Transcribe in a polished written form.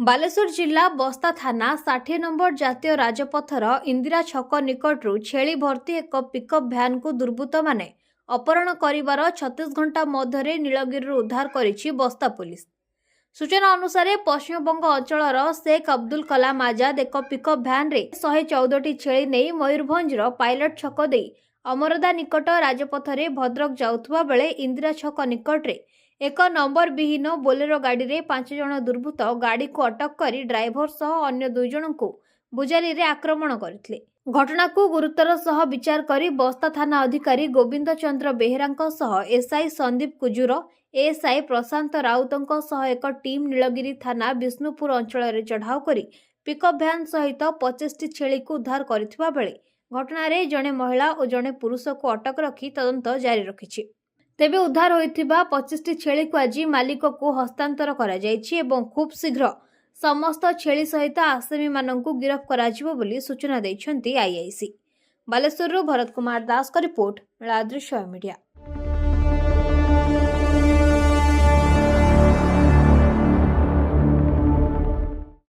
बालेश्वर जिला बस्ता थाना 60 नंबर जातीय राजपथर इंदिरा छक निकटू छेली भर्ती एक पिकअप भ्यान को दुर्बृत्त माने अपहरण करिवार 36 घंटा मध्य नीलगिरी उद्धार करिछि बस्ता पुलिस। सूचना अनुसार पश्चिमबंग अंचलर शेख अब्दुल कलाम आजाद एक पिकअप भ्यान रे 114टी छेली नहीं मयूरभंजर पायलट छक दे अमरदा निकट राजपथरे भद्रक जाउथुवा बेले इंदिरा छक निकटरे एक नंबर विहीन बोलेरो गाड़ी रे 5 जन दुर्बृत्त गाड़ी को अटक करी ड्राइवर सह अन्य 2 जन को बुजारी रे आक्रमण करथिले। घटना को गुरुतर सह विचार करी बस्ता थाना अधिकारी गोविंद चंद्र बेहेरांक सह एसआई संदीप कुजुर एएसआई प्रशांत राउतंक सह एक टीम नीलगिरी थाना विष्णुपुर अंचल रे चढ़ाऊ करी पिकअप भ्यान सहित 25टी छेली को उद्धार करथिबा बेले घटना रे जने महिला और जने पुरुष को अटक रखी तदंत जारी रखिछि। तेबे उद्धार होइथिबा 25टी छेली को आज मालिक को हस्तांतर करा जायछि एवं खूब शीघ्र समस्त छेली सहित आसामी माननकु गिरफ्त कराजिबो बोली सूचना दैछन्ति आईआईसी। बालेश्वरରୁ भरत कुमार दास का रिपोर्ट। दृश्य मीडिया।